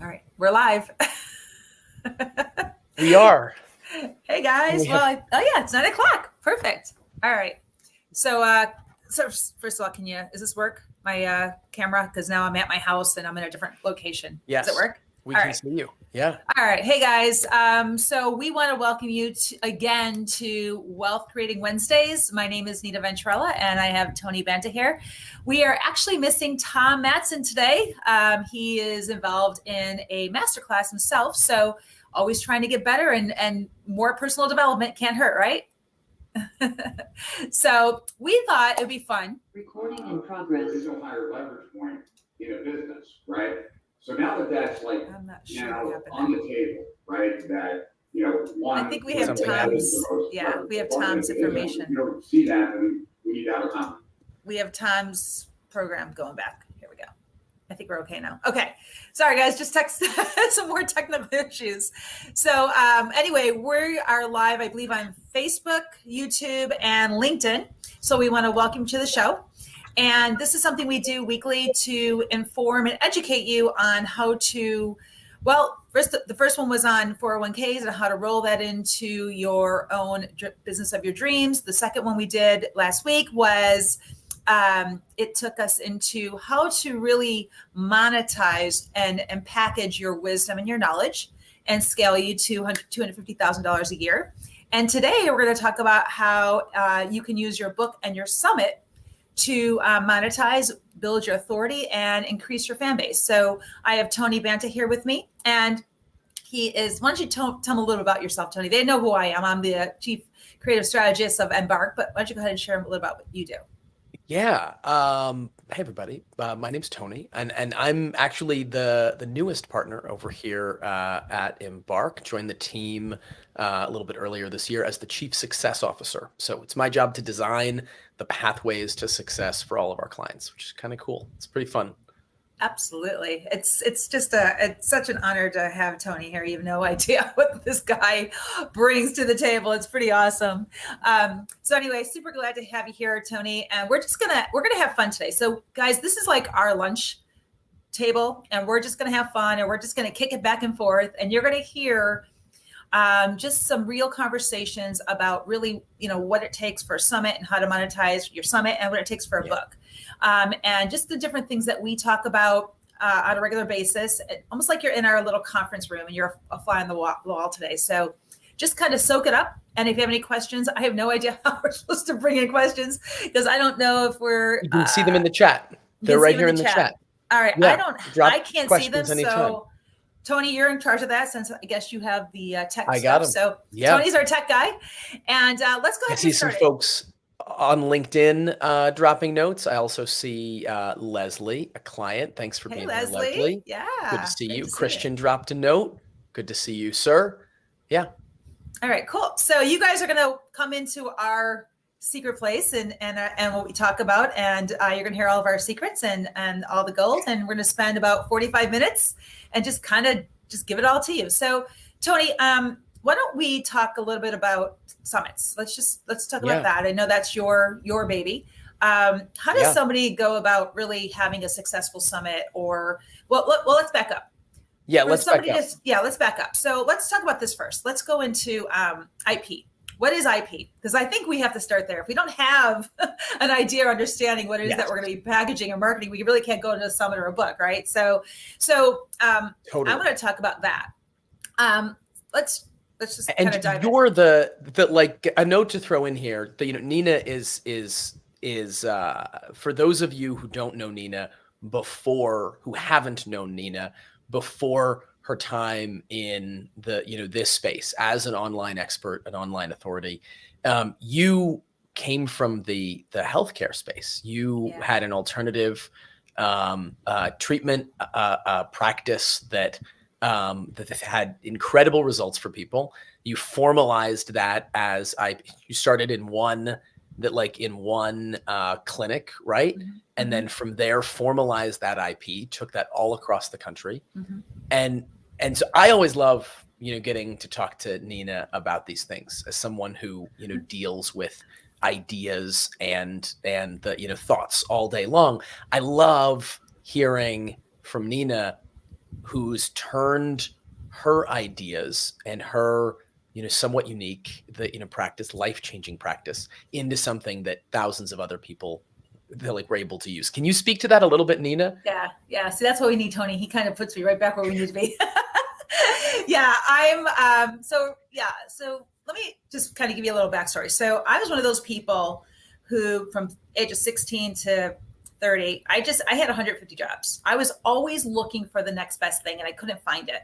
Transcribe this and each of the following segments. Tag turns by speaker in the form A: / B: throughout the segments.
A: All right, we're live.
B: We are.
A: Hey guys. It's 9 o'clock. Perfect. All right. So first of all, is this work? My camera, because now I'm at my house and I'm in a different location.
B: Yes.
A: Does it work?
B: We can see you. Yeah.
A: All right. Hey guys. So we want to welcome you again to Wealth Creating Wednesdays. My name is Nina Venturella and I have Tony Banta here. We are actually missing Tom Matson today. He is involved in a masterclass himself. So always trying to get better and more personal development can't hurt, right? So we thought it'd be fun.
C: Recording in progress. There's no higher leverage point in a business, right? So now that that's like
A: I'm not sure
C: now on the table, right? That
A: I think we have Tom's. Yeah, we have Tom's information.
C: You don't see that, and we need to have a time.
A: We have Tom's program going back. Here we go. I think we're okay now. Okay. Sorry, guys. Just text some more technical issues. So anyway, we are live, I believe, on Facebook, YouTube, and LinkedIn. So we want to welcome you to the show. And this is something we do weekly to inform and educate you on how to, the first one was on 401ks and how to roll that into your own business of your dreams. The second one we did last week was it took us into how to really monetize and package your wisdom and your knowledge and scale you to $250,000 a year. And today we're going to talk about how you can use your book and your summit to monetize, build your authority, and increase your fan base. So I have Tony Banta here with me, and he is, why don't you tell me a little about yourself, Tony? They know who I am. I'm the Chief Creative Strategist of Embark, but why don't you go ahead and share a little about what you do?
B: Yeah. Hey, everybody. My name's Tony, and I'm actually the newest partner over here at Embark. Joined the team a little bit earlier this year as the Chief Success Officer. So it's my job to design the pathways to success for all of our clients, which is kind of cool. It's pretty fun.
A: Absolutely. It's such an honor to have Tony here. You have no idea what this guy brings to the table. It's pretty awesome. So anyway, super glad to have you here, Tony. And we're gonna have fun today. So guys, this is like our lunch table, and we're just gonna have fun, and we're just gonna kick it back and forth, and you're gonna hear just some real conversations about really, what it takes for a summit and how to monetize your summit and what it takes for a book. And just the different things that we talk about on a regular basis, almost like you're in our little conference room and you're a fly on the wall today. So just kind of soak it up. And if you have any questions, I have no idea how we're supposed to bring in questions because I don't know if we're...
B: You can see them in the chat. They're right here in the chat.
A: All right.
B: Yeah,
A: I can't see them.
B: Anytime.
A: So Tony, you're in charge of that since I guess you have the tech
B: I got
A: stuff.
B: him.
A: So yeah. Tony's our tech guy. And let's go ahead and
B: see some folks on LinkedIn dropping notes. I also see Leslie, a client. Thanks for being here, Leslie.
A: Yeah.
B: Good to see you. Christian dropped a note. Good to see you, sir. Yeah.
A: All right, cool. So you guys are going to come into our secret place and what we talk about, and you're going to hear all of our secrets and all the gold, and we're going to spend about 45 minutes and just give it all to you. So Tony, why don't we talk a little bit about summits? Let's talk about that. I know that's your baby. How does somebody go about really having a successful summit? Or let's back up.
B: Yeah, let's back up.
A: Let's back up. So let's talk about this first. Let's go into IP. What is IP? Because I think we have to start there. If we don't have an idea or understanding what it is that we're going to be packaging or marketing, we really can't go into a summit or a book, right? So totally. I'm going to talk about that. Let's just kind of dive in.
B: You're the like a note to throw in here. Nina is for those of you who don't know Nina who haven't known Nina before her time in this space as an online expert, an online authority. You came from the healthcare space. You had an alternative treatment practice that had incredible results for people. You formalized that as you started in one clinic, right? Mm-hmm. And then from there, formalized that IP, took that all across the country. Mm-hmm. And so I always love, getting to talk to Nina about these things as someone who, deals with ideas and the, thoughts all day long. I love hearing from Nina who's turned her ideas and her, somewhat unique, practice, life-changing practice into something that thousands of other people were able to use. Can you speak to that a little bit, Nina?
A: Yeah. See, that's what we need, Tony. He kind of puts me right back where we need to be. Yeah, so let me just kind of give you a little backstory. So I was one of those people who, from age of 16 to 30, I had 150 jobs. I was always looking for the next best thing and I couldn't find it.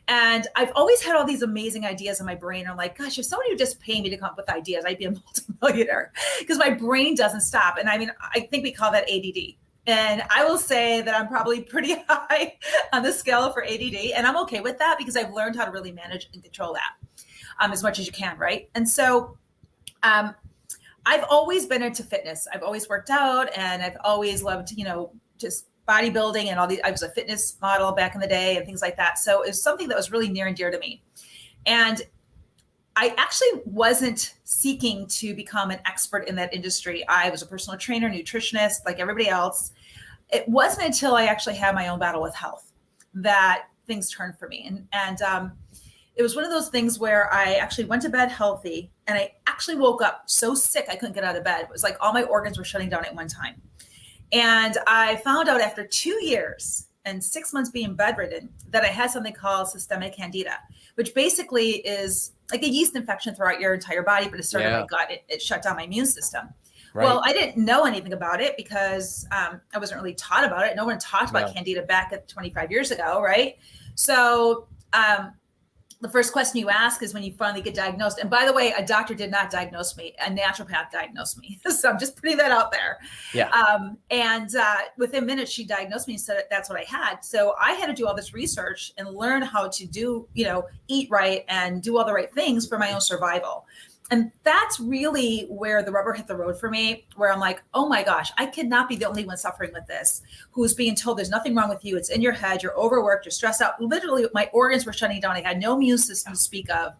A: And I've always had all these amazing ideas in my brain. I'm like, gosh, if somebody would just pay me to come up with ideas, I'd be a multimillionaire, because my brain doesn't stop. And I mean, I think we call that ADD. And I will say that I'm probably pretty high on the scale for ADD. And I'm okay with that because I've learned how to really manage and control that as much as you can, right? And so I've always been into fitness. I've always worked out and I've always loved, just bodybuilding and all these. I was a fitness model back in the day and things like that. So it was something that was really near and dear to me. And I actually wasn't seeking to become an expert in that industry. I was a personal trainer, nutritionist, like everybody else. It wasn't until I actually had my own battle with health that things turned for me. And it was one of those things where I actually went to bed healthy and I actually woke up so sick I couldn't get out of bed. It was like all my organs were shutting down at one time. And I found out after 2 years and 6 months being bedridden that I had something called systemic candida, which basically is like a yeast infection throughout your entire body, but it started in my gut. It shut down my immune system. Right. Well, I didn't know anything about it because I wasn't really taught about it. No one talked about candida back at 25 years ago, right? So the first question you ask is when you finally get diagnosed. And by the way, a doctor did not diagnose me. A naturopath diagnosed me. So I'm just putting that out there. Yeah. And within minutes, she diagnosed me and said that's what I had. So I had to do all this research and learn how to do, eat right and do all the right things for my own survival. And that's really where the rubber hit the road for me, where I'm like, oh my gosh, I cannot be the only one suffering with this, who's being told there's nothing wrong with you. It's in your head. You're overworked. You're stressed out. Literally, my organs were shutting down. I had no immune system to speak of.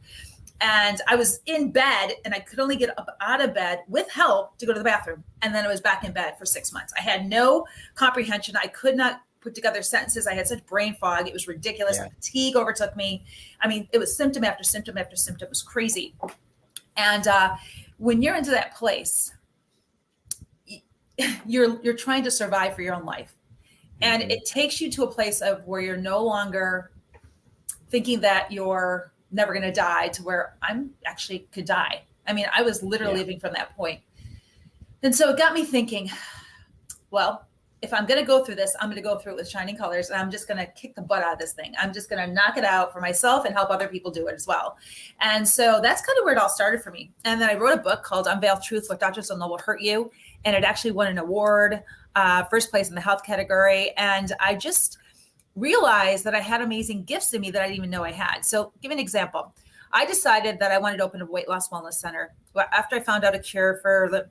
A: And I was in bed and I could only get up out of bed with help to go to the bathroom. And then I was back in bed for 6 months. I had no comprehension. I could not put together sentences. I had such brain fog. It was ridiculous. Yeah. Fatigue overtook me. I mean, it was symptom after symptom after symptom. It was crazy. And when you're into that place, you're trying to survive for your own life. And it takes you to a place of where you're no longer thinking that you're never going to die, to where I'm actually could die. I mean, I was literally living from that point. And so it got me thinking, well, if I'm going to go through this, I'm going to go through it with shining colors, and I'm just going to kick the butt out of this thing. I'm just going to knock it out for myself and help other people do it as well. And so that's kind of where it all started for me. And then I wrote a book called Unveil Truth, What Doctors Don't Know Will Hurt You. And it actually won an award, first place in the health category. And I just realized that I had amazing gifts in me that I didn't even know I had. So give an example. I decided that I wanted to open a weight loss wellness center. After I found out a cure for,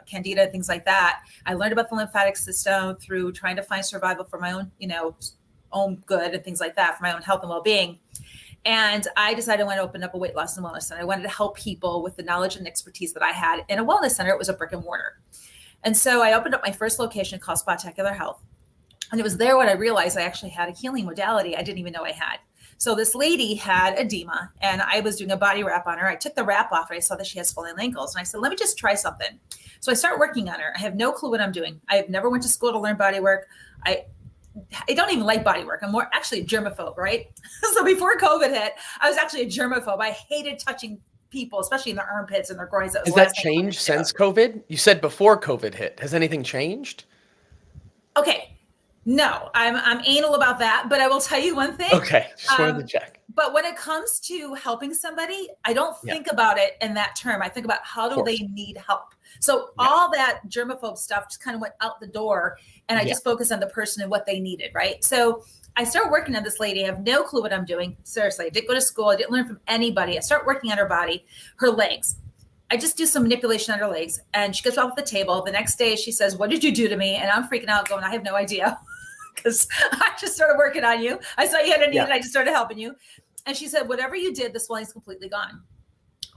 A: candida and things like that, I learned about the lymphatic system through trying to find survival for my own, own good and things like that, for my own health and well-being. And I decided I wanted to open up a weight loss and wellness center. I wanted to help people with the knowledge and expertise that I had in a wellness center. It was a brick and mortar. And so I opened up my first location called Spectacular Health. And it was there when I realized I actually had a healing modality I didn't even know I had. So this lady had edema and I was doing a body wrap on her. I took the wrap off and I saw that she had swollen ankles. And I said, let me just try something. So I start working on her. I have no clue what I'm doing. I have never went to school to learn body work. I don't even like body work. I'm more actually a germaphobe, right? So before COVID hit, I was actually a germaphobe. I hated touching people, especially in their armpits and their groins.
B: Has that changed since COVID? You said before COVID hit. Has anything changed?
A: Okay. No, I'm anal about that, but I will tell you one thing.
B: Okay, just wanted to check.
A: But when it comes to helping somebody, I don't think about it in that term. I think about how do they need help. So all that germaphobe stuff just kind of went out the door, and I just focused on the person and what they needed, right? So I started working on this lady. I have no clue what I'm doing. Seriously, I didn't go to school. I didn't learn from anybody. I start working on her body, her legs. I just do some manipulation on her legs, and she gets off the table. The next day she says, what did you do to me? And I'm freaking out going, I have no idea. Because I just started working on you. I saw you had a need and I just started helping you. And she said, whatever you did, the swelling's completely gone.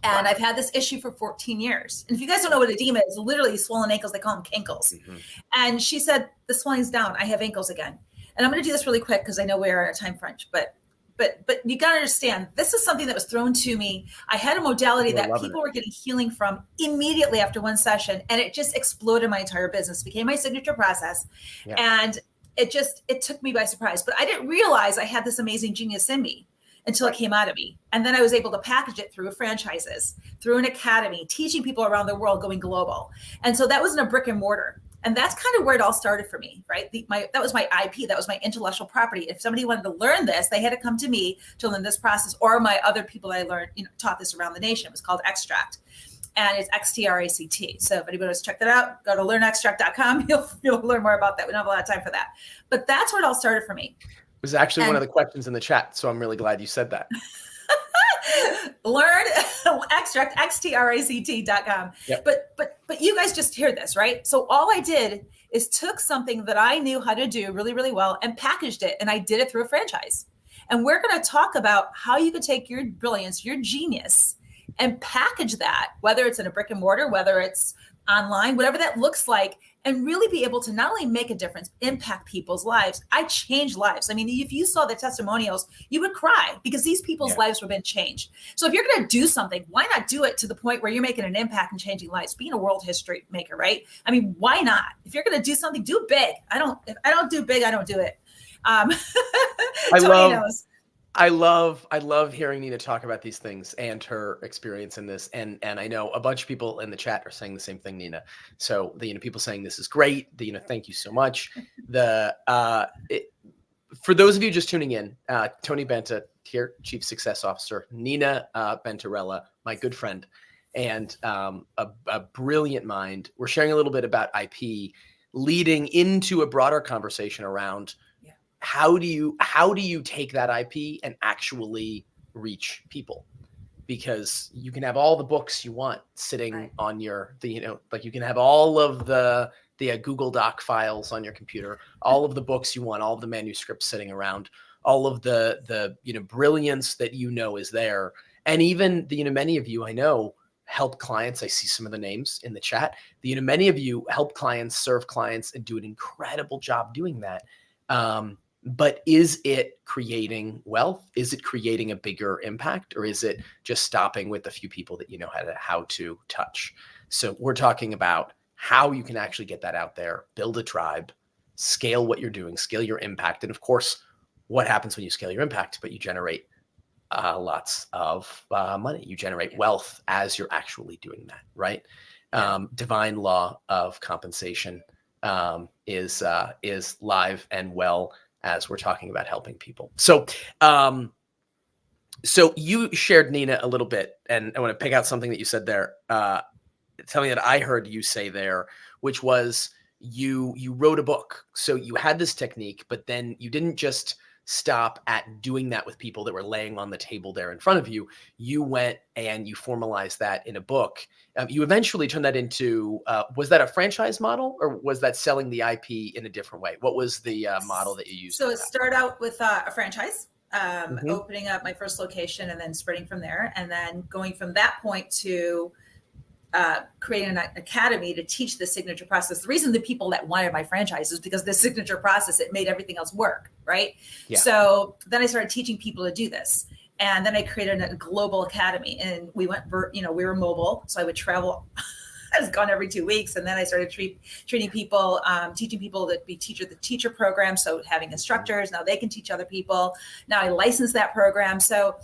A: And I've had this issue for 14 years. And if you guys don't know what edema is, literally swollen ankles, they call them kinkles. Mm-hmm. And she said, the swelling's down. I have ankles again. and I'm going to do this really quick because I know we're on a time crunch, but you got to understand, this is something that was thrown to me. I had a modality that people were getting healing from immediately after one session, and it just exploded my entire business, became my signature process. Yeah. And it took me by surprise, but I didn't realize I had this amazing genius in me until it came out of me. And then I was able to package it through franchises, through an academy, teaching people around the world, going global. And so that wasn't a brick and mortar. And that's kind of where it all started for me, right? That was my IP, that was my intellectual property. If somebody wanted to learn this, they had to come to me to learn this process, or my other people I learned, taught this around the nation. It was called Extract, and it's XTRACT. So if anybody wants to check that out, go to learnextract.com. You'll learn more about that. We don't have a lot of time for that, but that's where it all started for me.
B: It was actually one of the questions in the chat, so I'm really glad you said that.
A: Learn extract, XTRACT.com. Yep. But you guys just hear this, right? So all I did is took something that I knew how to do really, really well and packaged it. And I did it through a franchise. And we're going to talk about how you can take your brilliance, your genius, and package that, whether it's in a brick and mortar, whether it's online, whatever that looks like, and really be able to not only make a difference, impact people's lives. I changed lives. I mean, if you saw the testimonials, you would cry because these people's lives have been changed. So if you're going to do something, why not do it to the point where you're making an impact and changing lives, being a world history maker, right? I mean, why not? If you're going to do something, do it big. If I don't do big, I don't do it.
B: I love hearing Nina talk about these things and her experience in this. And I know a bunch of people in the chat are saying the same thing, Nina. So people saying this is great. Thank you so much. For those of you just tuning in, Tony Benta here, Chief Success Officer, Nina Bentarella, my good friend, and a brilliant mind. We're sharing a little bit about IP, leading into a broader conversation around how do you take that IP and actually reach people? Because you can have all the books you want sitting on your, like you can have all of the Google Doc files on your computer, all of the books you want, all of the manuscripts sitting around, all of the brilliance that is there. And even many of you I know help clients. I see some of the names in the chat. Many of you help clients, serve clients, and do an incredible job doing that. But is it creating wealth? Is it creating a bigger impact? Or is it just stopping with the few people that you know how to touch? So we're talking about how you can actually get that out there, build a tribe, scale what you're doing, scale your impact. And of course, what happens when you scale your impact, but you generate lots of money. You generate wealth as you're actually doing that, right? Divine law of compensation is live and well as we're talking about helping people. So, so you shared, Nina, a little bit, and I want to pick out something that you said there. Something that I heard you say there, which was you wrote a book. So you had this technique, but then you didn't just stop at doing that with people that were laying on the table there in front of you. You went and you formalized that in a book. You eventually turned that into, was that a franchise model, or was that selling the IP in a different way? What was the model that you used?
A: So it started out with a franchise, opening up my first location and then spreading from there. And then going from that point to creating an academy to teach the signature process. The reason the people that wanted my franchise is because the signature process, it made everything else work, right? Yeah. So then I started teaching people to do this. And then I created a global academy, and we went, we were mobile. So I would travel. I was gone every 2 weeks. And then I started treating people, teaching people to be the teacher program. So having instructors, now they can teach other people. Now I license that program. So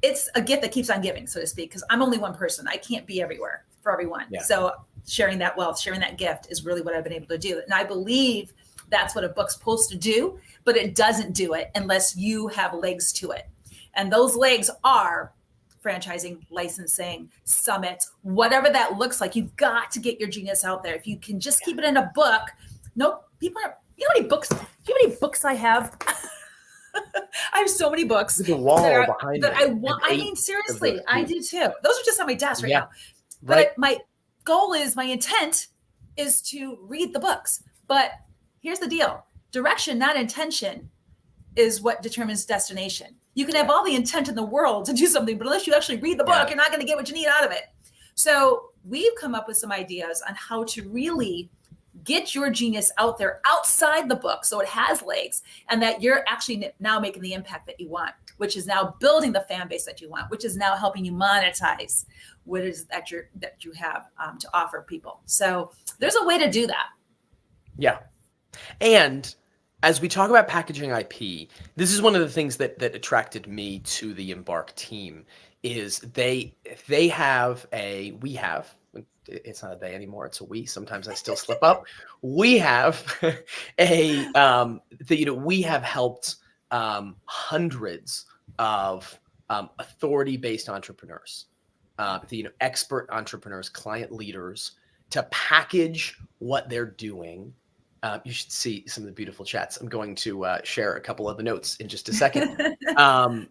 A: it's a gift that keeps on giving, so to speak, because I'm only one person. I can't be everywhere for everyone. Yeah. So sharing that wealth, sharing that gift is really what I've been able to do. And I believe that's what a book's supposed to do, but it doesn't do it unless you have legs to it. And those legs are franchising, licensing, summits, whatever that looks like. You've got to get your genius out there. If you can just keep it in a book, people are, you know how many books, do you know how many books I have? I have so many books
B: that
A: I want. I mean, seriously, I do too. Those are just on my desk right now. But my intent is to read the books. But here's the deal. Direction, not intention, is what determines destination. You can have all the intent in the world to do something, but unless you actually read the book, you're not going to get what you need out of it. So we've come up with some ideas on how to really get your genius out there outside the book so it has legs, and that you're actually now making the impact that you want, which is now building the fan base that you want, which is now helping you monetize what it is that you have to offer people. So there's a way to do that.
B: Yeah. And as we talk about packaging IP, this is one of the things that attracted me to the Embark team is we have, it's not a they anymore, it's a we. Sometimes I still slip up. We have we have helped hundreds of authority-based entrepreneurs, expert entrepreneurs, client leaders, to package what they're doing. You should see some of the beautiful chats. I'm going to share a couple of the notes in just a second. To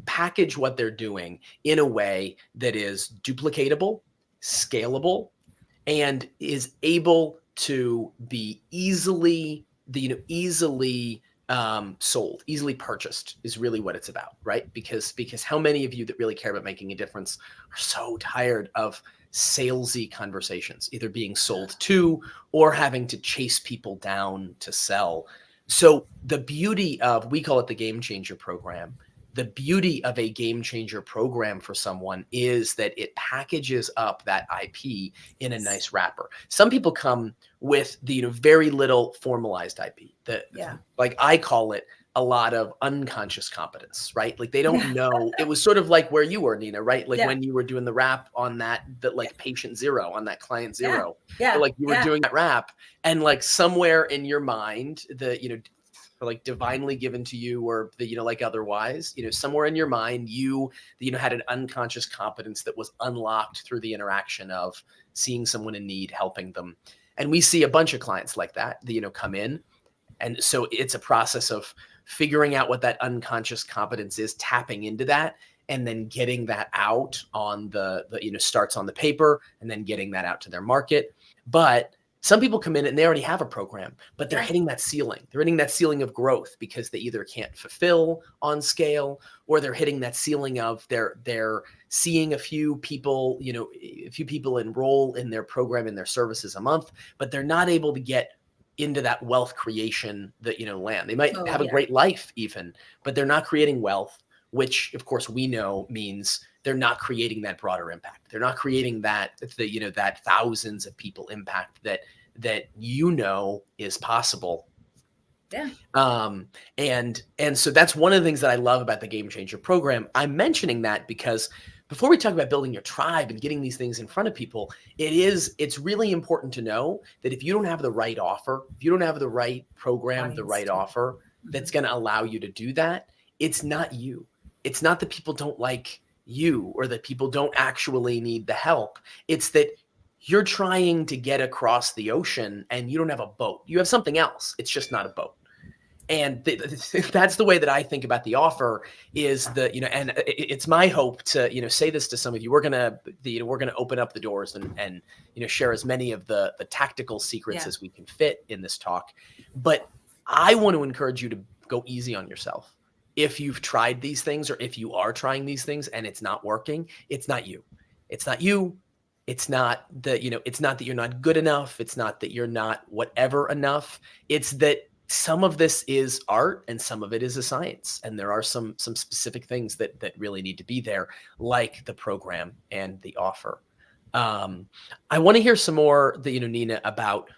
B: package what they're doing in a way that is duplicatable, scalable, and is able to be easily sold, easily purchased is really what it's about, right? Because how many of you that really care about making a difference are so tired of salesy conversations, either being sold to or having to chase people down to sell. So the beauty of, we call it the Game Changer program. The beauty of a Game Changer program for someone is that it packages up that IP in a nice wrapper. Some people come with the very little formalized IP. Like I call it a lot of unconscious competence, right? Like they don't know. It was sort of like where you were, Nina, right? Like when you were doing the rap on that patient zero, on that client zero.
A: Yeah.
B: So like you were doing that rap, and like somewhere in your mind, like divinely given to you, or like otherwise, somewhere in your mind, you had an unconscious competence that was unlocked through the interaction of seeing someone in need, helping them. And we see a bunch of clients like that, come in. And so it's a process of figuring out what that unconscious competence is, tapping into that, and then getting that out on the starts on the paper, and then getting that out to their market. But some people come in and they already have a program, but they're hitting that ceiling. They're hitting that ceiling of growth because they either can't fulfill on scale, or they're hitting that ceiling of they're seeing a few people enroll in their program, in their services a month, but they're not able to get into that wealth creation land. They might have a great life even, but they're not creating wealth, which of course we know means they're not creating that broader impact. They're not creating that thousands of people impact that is possible.
A: Yeah.
B: And so that's one of the things that I love about the Game Changer program. I'm mentioning that because before we talk about building your tribe and getting these things in front of people, it's really important to know that if you don't have the right offer, if you don't have the right program, the right offer that's going to allow you to do that, it's not you. It's not that people don't like you or that people don't actually need the help. It's that you're trying to get across the ocean and you don't have a boat. You have something else. It's just not a boat. And that's the way that I think about the offer is and it's my hope to, say this to some of you. We're going to open up the doors and share as many of the tactical secrets as we can fit in this talk. But I want to encourage you to go easy on yourself. If you've tried these things, or if you are trying these things and it's not working, it's not you. It's not you. It's not that, it's not that you're not good enough. It's not that you're not whatever enough. It's that some of this is art and some of it is a science. And there are some specific things that really need to be there, like the program and the offer. I want to hear some more, Nina, about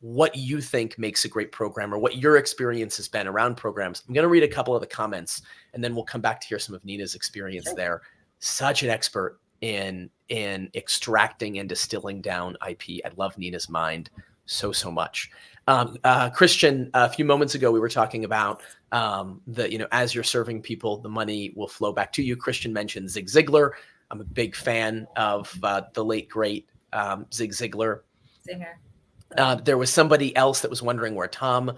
B: what you think makes a great program, or what your experience has been around programs. I'm going to read a couple of the comments and then we'll come back to hear some of Nina's experience there. Such an expert in extracting and distilling down IP. I love Nina's mind so much. Christian, a few moments ago, we were talking about as you're serving people, the money will flow back to you. Christian mentioned Zig Ziglar. I'm a big fan of the late, great Zig Ziglar.
A: Same here.
B: There was somebody else that was wondering where Tom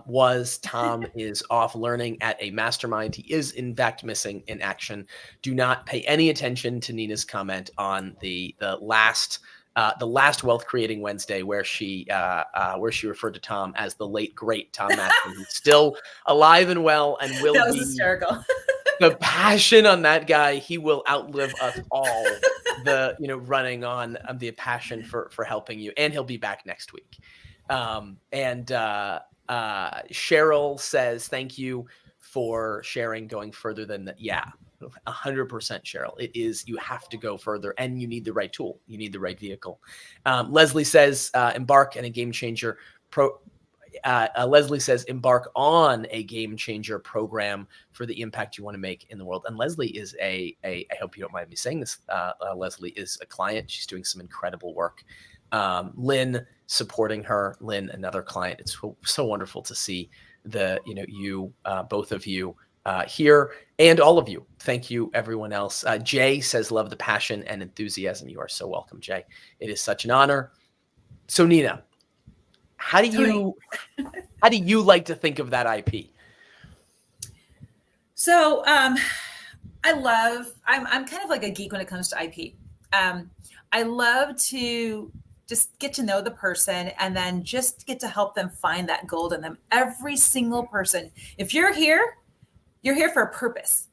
B: was. Tom is off learning at a mastermind. He is in fact missing in action. Do not pay any attention to Nina's comment on the last Wealth Creating Wednesday, where she referred to Tom as the late great Tom Matson, who's still alive and well and will
A: that was
B: be
A: hysterical.
B: the passion on that guy, he will outlive us all. Running on the passion for helping you, and he'll be back next week. Cheryl says, thank you for sharing, going further than that. Yeah, 100%, Cheryl. It is, you have to go further, and you need the right tool. You need the right vehicle. Leslie says, embark on a game changer Leslie says, embark on a game changer program for the impact you want to make in the world. And Leslie is I hope you don't mind me saying this, Leslie is a client. She's doing some incredible work. Lynn supporting her, Lynn, another client. It's so wonderful to see both of you here, and all of you. Thank you, everyone else. Jay says, love the passion and enthusiasm. You are so welcome, Jay. It is such an honor. So Nina, how do you like to think of that IP?
A: So I'm kind of like a geek when it comes to IP. I love to just get to know the person and then just get to help them find that gold in them. Every single person. If you're here for a purpose.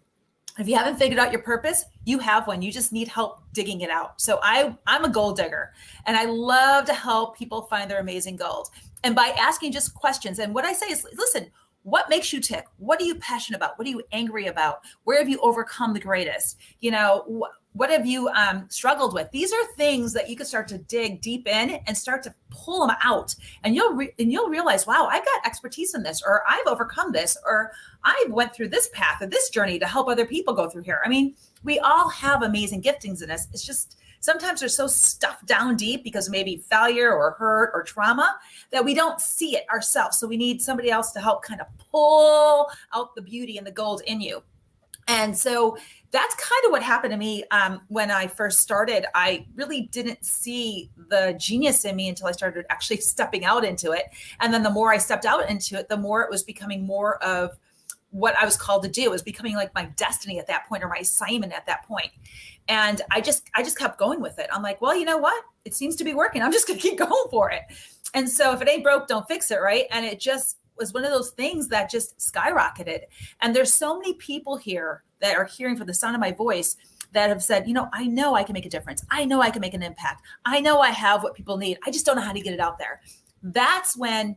A: If you haven't figured out your purpose, you have one. You just need help digging it out. So I'm a gold digger, and I love to help people find their amazing gold. And by asking just questions, and what I say is, listen, what makes you tick? What are you passionate about? What are you angry about? Where have you overcome the greatest? What have you struggled with? These are things that you can start to dig deep in and start to pull them out. And you'll realize, wow, I've got expertise in this, or I've overcome this, or I went through this path or this journey to help other people go through here. I mean, we all have amazing giftings in us. It's just sometimes they're so stuffed down deep because maybe failure or hurt or trauma that we don't see it ourselves. So we need somebody else to help kind of pull out the beauty and the gold in you. And so that's kind of what happened to me when I first started. I really didn't see the genius in me until I started actually stepping out into it. And then the more I stepped out into it, the more it was becoming more of what I was called to do. It was becoming like my destiny at that point, or my assignment at that point. And I just kept going with it. I'm like, well, you know what? It seems to be working. I'm just going to keep going for it. And so if it ain't broke, don't fix it, right? And it just was one of those things that just skyrocketed. And there's so many people here that are hearing from the sound of my voice that have said, I know I can make a difference. I know I can make an impact. I know I have what people need. I just don't know how to get it out there. That's when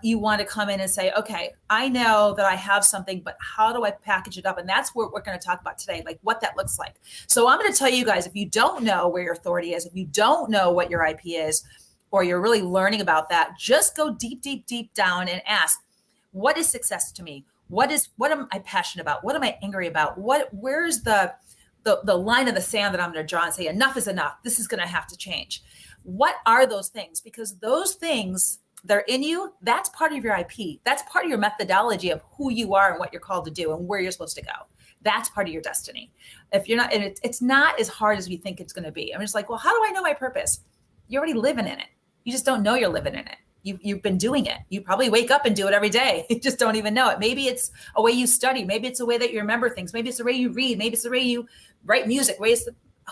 A: you want to come in and say, okay, I know that I have something, but how do I package it up? And that's what we're going to talk about today, like what that looks like. So I'm going to tell you guys, if you don't know where your authority is, if you don't know what your IP is, or you're really learning about that, just go deep, deep, deep down and ask, what is success to me? What am I passionate about? What am I angry about? Where's the line of the sand that I'm going to draw and say, enough is enough. This is going to have to change. What are those things? Because those things, they're in you. That's part of your IP. That's part of your methodology of who you are and what you're called to do and where you're supposed to go. That's part of your destiny. If you're not, and it's not as hard as we think it's going to be. I'm just like, well, how do I know my purpose? You're already living in it. You just don't know you're living in it. You've been doing it. You probably wake up and do it every day. You just don't even know it. Maybe it's a way you study. Maybe it's a way that you remember things. Maybe it's the way you read. Maybe it's the way you write music.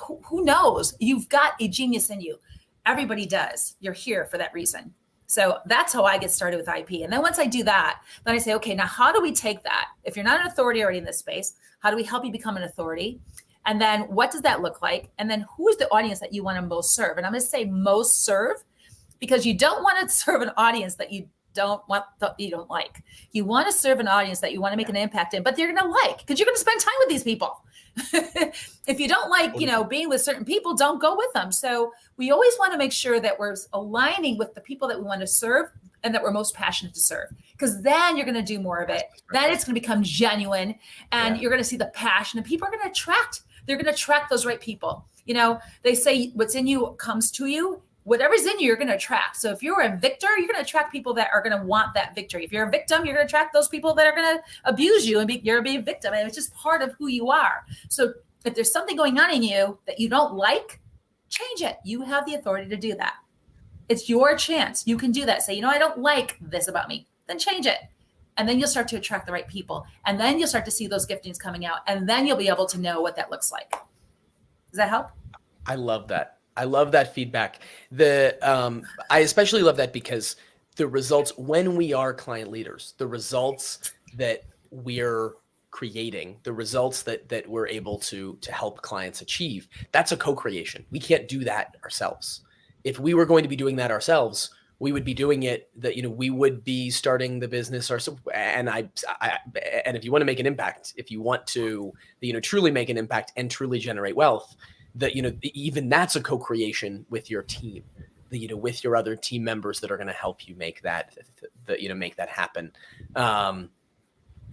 A: Who knows? You've got a genius in you. Everybody does. You're here for that reason. So that's how I get started with IP. And then once I do that, then I say, okay, now how do we take that? If you're not an authority already in this space, how do we help you become an authority? And then what does that look like? And then who is the audience that you want to most serve? And I'm going to say most serve, because you don't want to serve an audience that you don't like. You want to serve an audience that you want to make an impact in, but you're going to like, because you're going to spend time with these people. If you don't like, being with certain people, don't go with them. So we always want to make sure that we're aligning with the people that we want to serve and that we're most passionate to serve, because then you're going to do more of it. Then it's going to become genuine, and you're going to see the passion, and people are going to attract. They're going to attract those right people. They say what's in you comes to you. Whatever's in you, you're going to attract. So if you're a victor, you're going to attract people that are going to want that victory. If you're a victim, you're going to attract those people that are going to abuse you, and you're going to be a victim. And it's just part of who you are. So if there's something going on in you that you don't like, change it. You have the authority to do that. It's your chance. You can do that. Say, I don't like this about me. Then change it. And then you'll start to attract the right people. And then you'll start to see those giftings coming out. And then you'll be able to know what that looks like. Does that help?
B: I love that. I love that feedback. I especially love that because the results, when we are client leaders, the results that we're creating, the results that we're able to help clients achieve, that's a co-creation. We can't do that ourselves. If we were going to be doing that ourselves, we would be doing it that, we would be starting the business ourselves. And and if you want to make an impact, if you want to, truly make an impact and truly generate wealth, that, even that's a co-creation with your team, with your other team members that are going to help you make that, make that happen.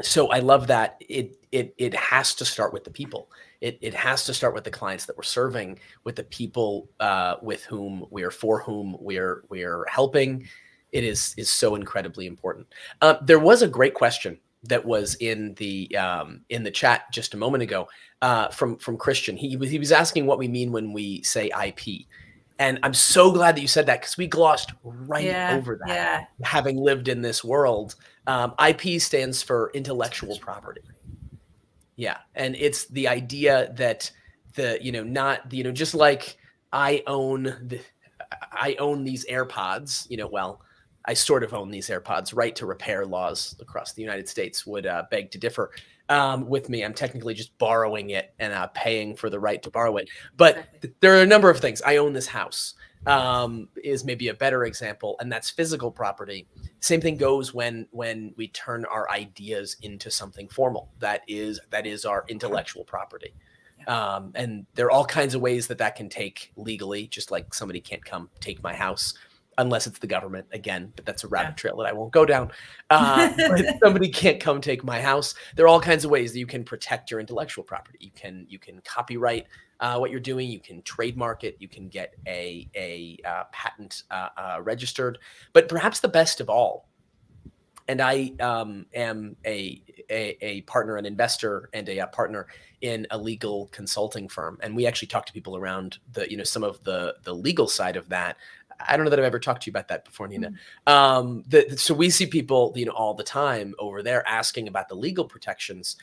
B: So I love that it has to start with the people. It has to start with the clients that we're serving, with the people with whom for whom we're helping. It is so incredibly important. There was a great question that was in the chat just a moment ago from Christian. He was asking what we mean when we say IP. And I'm so glad that you said that, because we glossed over that, having lived in this world. IP stands for intellectual property. Yeah. And it's the idea that just like I own these AirPods, I sort of own these AirPods. Right to repair laws across the United States would beg to differ with me. I'm technically just borrowing it and paying for the right to borrow it. But there are a number of things. I own this house is maybe a better example, and that's physical property. Same thing goes when we turn our ideas into something formal. That is our intellectual property. And there are all kinds of ways that can take legally, just like somebody can't come take my house unless it's the government again, but that's a rabbit trail that I won't go down. But somebody can't come take my house. There are all kinds of ways that you can protect your intellectual property. You can copyright what you're doing. You can trademark it. You can get a patent registered. But perhaps the best of all, and I am a partner, an investor, and a partner in a legal consulting firm, and we actually talk to people around some of the legal side of that. I don't know that I've ever talked to you about that before, Nina. So we see people, all the time over there asking about the legal protections.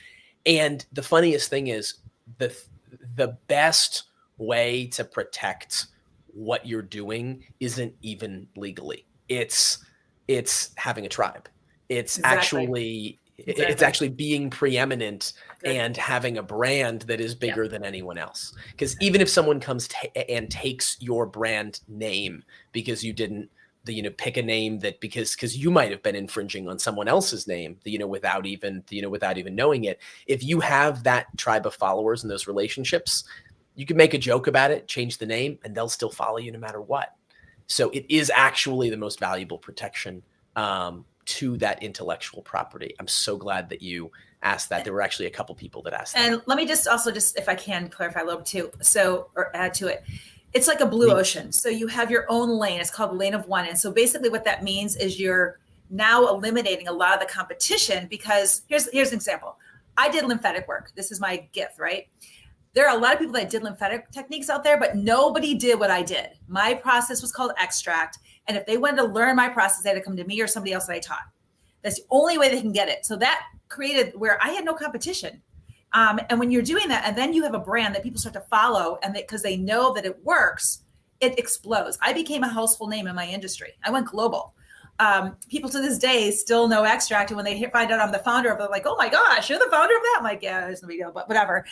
B: And the funniest thing is the best way to protect what you're doing isn't even legally. It's having a tribe. It's actually being preeminent and having a brand that is bigger than anyone else. Because even if someone comes and takes your brand name because you didn't, pick a name that because you might have been infringing on someone else's name, without even knowing it. If you have that tribe of followers and those relationships, you can make a joke about it, change the name, and they'll still follow you no matter what. So it is actually the most valuable protection to that intellectual property. I'm so glad that you asked that. There were actually a couple people that asked that.
A: And let me just if I can clarify a little too, or add to it. It's like a blue ocean. So you have your own lane. It's called lane of one. And so basically what that means is you're now eliminating a lot of the competition, because here's an example. I did lymphatic work. This is my gift, right? There are a lot of people that did lymphatic techniques out there, but nobody did what I did. My process was called extract. And if they wanted to learn my process, they had to come to me or somebody else that I taught. That's the only way they can get it. So that created where I had no competition. And when you're doing that, and then you have a brand that people start to follow, and because they know that it works, it explodes. I became a household name in my industry. I went global. People to this day still know Extract. And when they find out I'm the founder of it, they're like, oh my gosh, you're the founder of that? I'm like, yeah, there's no big deal, but whatever.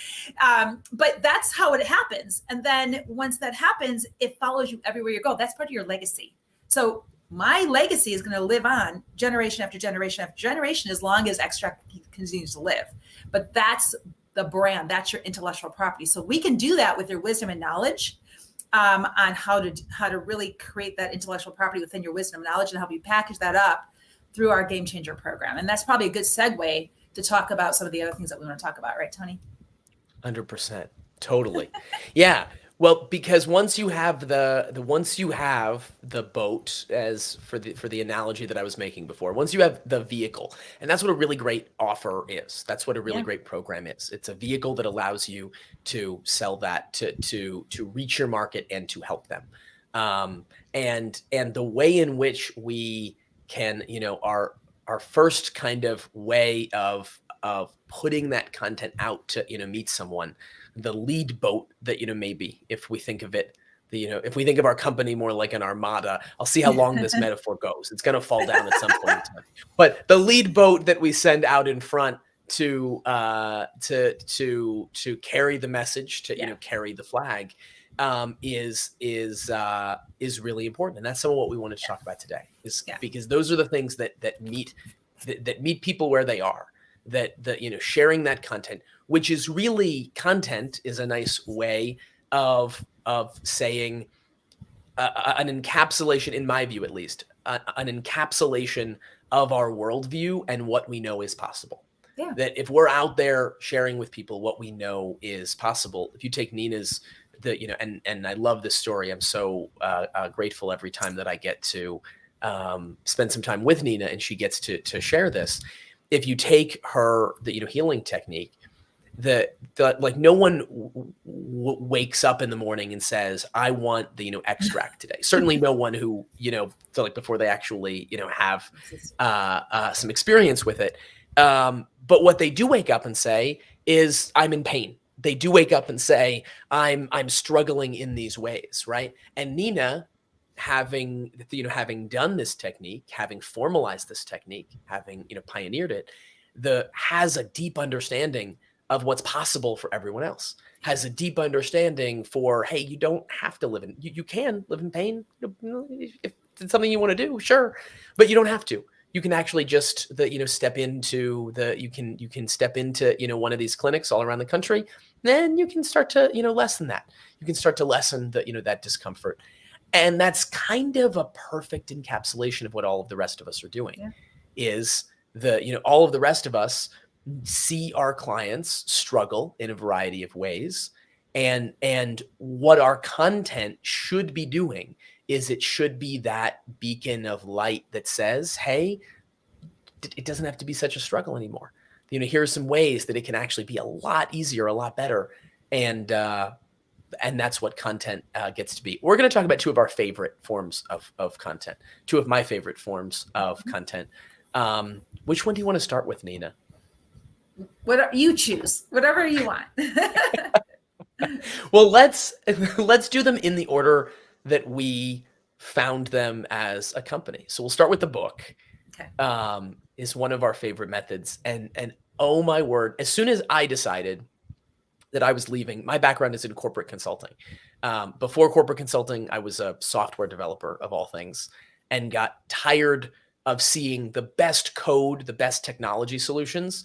A: But that's how it happens. And then once that happens, it follows you everywhere you go. That's part of your legacy. So my legacy is going to live on generation after generation after generation, as long as Extract continues to live. But that's the brand. That's your intellectual property. So we can do that with your wisdom and knowledge on how to really create that intellectual property within your wisdom and knowledge, and help you package that up through our Game Changer program. And that's probably a good segue to talk about some of the other things that we want to talk about, right, Tony?
B: 100%. Totally. Yeah. Well, because once you have the boat, as for the analogy that I was making before, once you have the vehicle, and that's what a really great offer is. That's what a really great program is. It's a vehicle that allows you to sell that, to reach your market and to help them. And the way in which we can, our first kind of way of putting that content out to, meet someone, the lead boat that, maybe if we think of it, if we think of our company more like an armada, I'll see how long this metaphor goes. It's going to fall down at some point in time. But the lead boat that we send out in front to carry the message, to
A: Yeah.
B: carry the flag, is really important, and that's some of what we wanted to talk about today. Is
A: Yeah.
B: because those are the things that meet people where they are. That sharing that content, which is really, content is a nice way of saying an encapsulation, in my view at least, an encapsulation of our worldview and what we know is possible.
A: Yeah.
B: That if we're out there sharing with people what we know is possible, if you take Nina's, and I love this story. I'm so grateful every time that I get to spend some time with Nina and she gets to share this. If you take her, healing technique, like no one wakes up in the morning and says, I want the, extract today. Certainly no one who, like before they actually, have some experience with it. But what they do wake up and say is, I'm in pain. They do wake up and say, I'm struggling in these ways. Right. And Nina, having done this technique, having formalized this technique, having, pioneered it, has a deep understanding of what's possible for everyone else, has a deep understanding for, hey, you don't have to you can live in pain. If it's something you want to do, sure, but you don't have to. You can actually just step into you can step into, one of these clinics all around the country. Then you can start to, lessen that. You can start to lessen that discomfort. And that's kind of a perfect encapsulation of what all of the rest of us are doing.
A: Yeah.
B: Is all of the rest of us see our clients struggle in a variety of ways. And what our content should be doing is it should be that beacon of light that says, hey, it doesn't have to be such a struggle anymore. Here are some ways that it can actually be a lot easier, a lot better. And that's what content gets to be. We're going to talk about two of our favorite forms of content, two of my favorite forms of content. Which one do you want to start with, Nina?
A: Whatever you choose, whatever you want.
B: Well, let's do them in the order that we found them as a company. So we'll start with the book.
A: Okay.
B: Is one of our favorite methods. And oh my word, as soon as I decided that I was leaving, my background is in corporate consulting. Before corporate consulting, I was a software developer of all things, and got tired of seeing the best code, the best technology solutions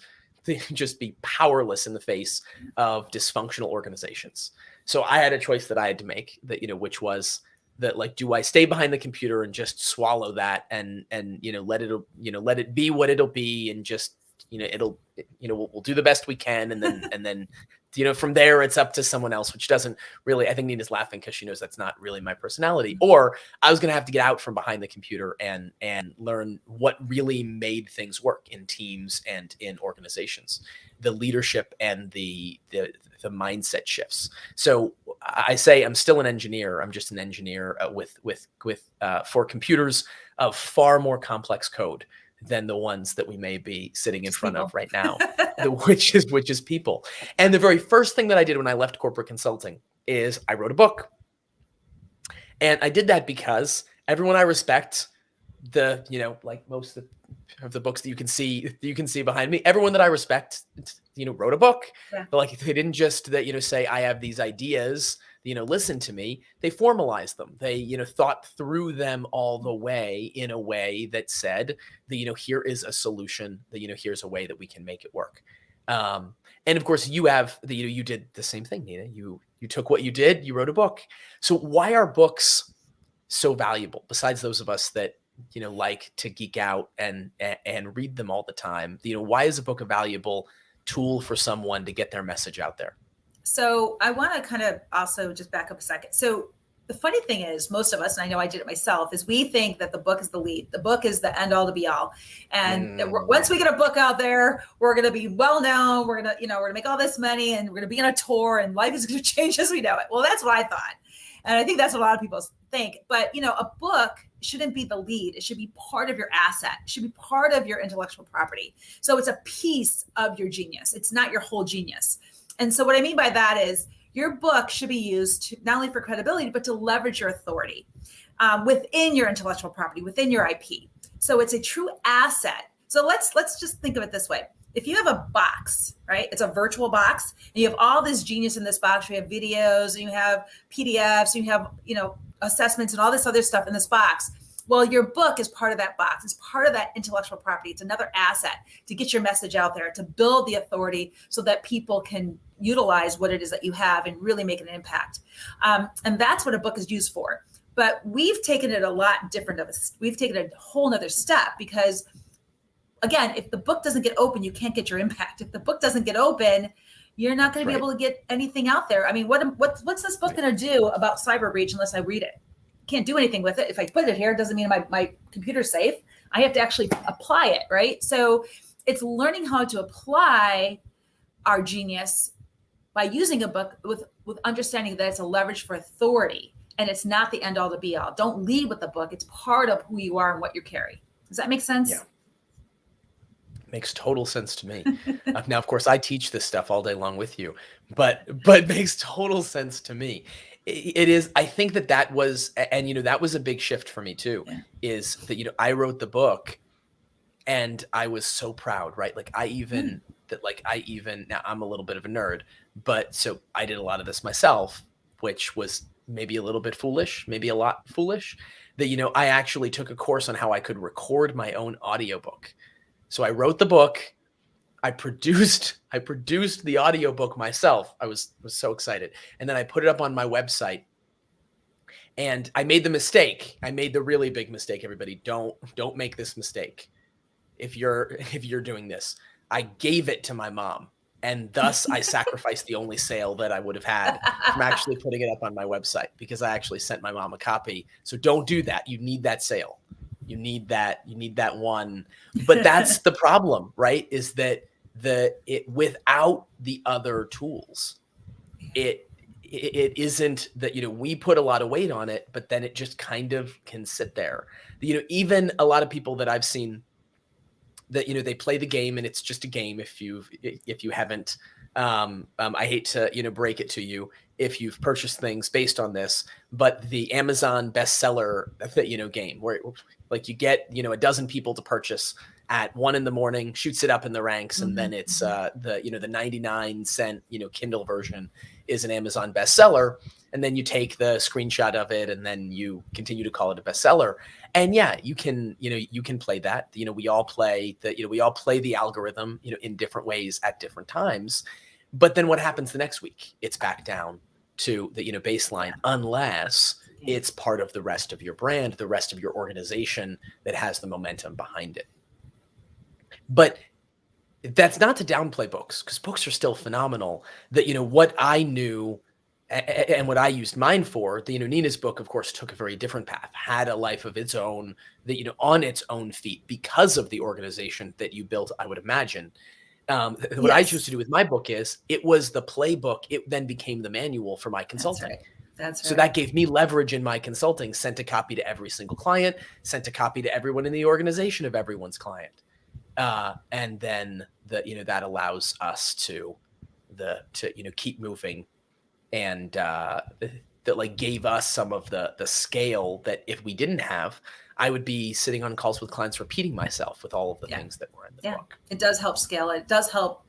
B: just be powerless in the face of dysfunctional organizations. So I had a choice that I had to make, that, which was that, like, do I stay behind the computer and just swallow that and let it be what it'll be, and just, we'll do the best we can. And then, from there, it's up to someone else, which doesn't really, I think Nina's laughing because she knows that's not really my personality. Or I was going to have to get out from behind the computer and learn what really made things work in teams and in organizations, the leadership and the mindset shifts. So I say I'm still an engineer. I'm just an engineer for computers of far more complex code than the ones that we may be sitting in front of right now, which is people. And the very first thing that I did when I left corporate consulting is I wrote a book. And I did that because everyone I respect, like most of the books that you can see behind me, everyone that I respect, wrote a book.
A: Yeah.
B: Like, they didn't just say, I have these ideas, listen to me. They formalized them. They, thought through them all the way in a way that said that, here is a solution, that, here's a way that we can make it work. And of course you have you did the same thing, Nina. You took what you did, you wrote a book. So why are books so valuable, besides those of us that, like to geek out and read them all the time? Why is a book a valuable tool for someone to get their message out there?
A: So I want to kind of also just back up a second. So the funny thing is, most of us, and I know I did it myself, is we think that the book is the lead. The book is the end all to be all. And once we get a book out there, we're going to be well known. We're going to make all this money, and we're going to be on a tour, and life is going to change as we know it. Well, that's what I thought. And I think that's what a lot of people think. But, a book shouldn't be the lead. It should be part of your asset. It should be part of your intellectual property. So it's a piece of your genius. It's not your whole genius. And so what I mean by that is, your book should be used to, not only for credibility, but to leverage your authority within your intellectual property, within your IP. So it's a true asset. So let's just think of it this way. If you have a box, right? It's a virtual box, and you have all this genius in this box. You have videos, and you have PDFs, and you have, assessments and all this other stuff in this box. Well, your book is part of that box. It's part of that intellectual property. It's another asset to get your message out there, to build the authority so that people can utilize what it is that you have and really make an impact. And that's what a book is used for. But we've taken it a lot different we've taken it a whole nother step, because again, if the book doesn't get open, you can't get your impact. If the book doesn't get open, you're not going to be able to get anything out there. I mean, what's this book going to do about cyber breach unless I read it? Can't do anything with it. If I put it here, it doesn't mean my computer's safe. I have to actually apply it, right? So it's learning how to apply our genius by using a book with understanding that it's a leverage for authority, and it's not the end all to be all. Don't lead with the book. It's part of who you are and what you carry. Does that make sense?
B: Yeah. Makes total sense to me. Now, of course, I teach this stuff all day long with you, but it makes total sense to me. It is. I think that was, and that was a big shift for me too. Yeah. Is that I wrote the book, and I was so proud, right? Like I even now I'm a little bit of a nerd, but so I did a lot of this myself, which was maybe a little bit foolish, maybe a lot foolish. That I actually took a course on how I could record my own audiobook. So I wrote the book, I produced the audiobook myself. I was so excited. And then I put it up on my website, and I made the mistake. I made the really big mistake. Everybody, don't make this mistake. If you're doing this, I gave it to my mom, and thus I sacrificed the only sale that I would have had from actually putting it up on my website, because I actually sent my mom a copy. So don't do that. You need that sale. You need that one. But that's the problem, right? Is that without the other tools, it isn't that, we put a lot of weight on it, but then it just kind of can sit there. Even a lot of people that I've seen that, they play the game, and it's just a game. If you haven't, I hate to, break it to you if you've purchased things based on this, but the Amazon bestseller, game where like you get, a dozen people to purchase at 1 a.m, shoots it up in the ranks. And then it's the 99-cent, Kindle version is an Amazon bestseller. And then you take the screenshot of it, and then you continue to call it a bestseller. And yeah, you can play that. We all play the algorithm, in different ways at different times. But then what happens the next week? It's back down to the baseline, unless it's part of the rest of your brand, the rest of your organization that has the momentum behind it. But that's not to downplay books, because books are still phenomenal. That what I knew and what I used mine for, Nina's book, of course, took a very different path, had a life of its own, that on its own feet, because of the organization that you built, I would imagine. What I choose to do with my book is, it was the playbook. It then became the manual for my consulting.
A: That's right.
B: So that gave me leverage in my consulting, sent a copy to every single client, sent a copy to everyone in the organization of everyone's client. And then that allows us to keep moving, and that gave us some of the scale that if we didn't have, I would be sitting on calls with clients repeating myself with all of the things that were in the book.
A: It does help scale. It does help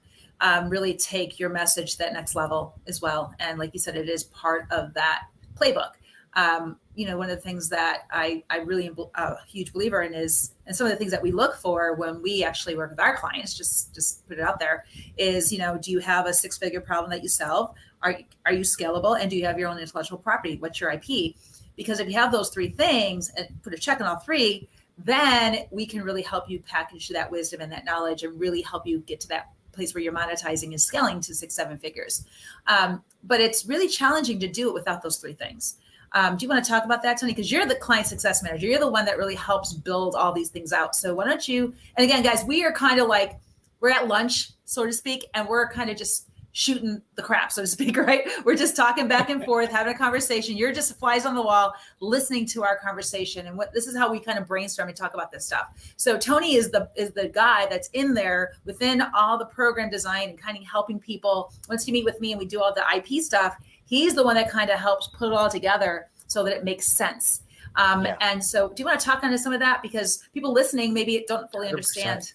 A: really take your message to that next level as well. And like you said, it is part of that playbook. One of the things that I really am a huge believer in is, and some of the things that we look for when we actually work with our clients, just put it out there, is, do you have a 6-figure problem that you solve? Are you scalable? And do you have your own intellectual property? What's your IP? Because if you have those 3 things and put a check on all 3, then we can really help you package that wisdom and that knowledge, and really help you get to that place where you're monetizing and scaling to 6-7 figures. But it's really challenging to do it without those 3 things. Do you want to talk about that, Tony? Because you're the client success manager. You're the one that really helps build all these things out. So why don't you, and again, guys, we are kind of like, we're at lunch, so to speak, and we're kind of just shooting the crap, so to speak, right? We're just talking back and forth, having a conversation. You're just flies on the wall, listening to our conversation. And this is how we kind of brainstorm and talk about this stuff. So Tony is the guy that's in there within all the program design and kind of helping people. Once you meet with me and we do all the IP stuff, he's the one that kind of helps put it all together so that it makes sense. And so do you want to talk on some of that? Because people listening maybe don't fully understand.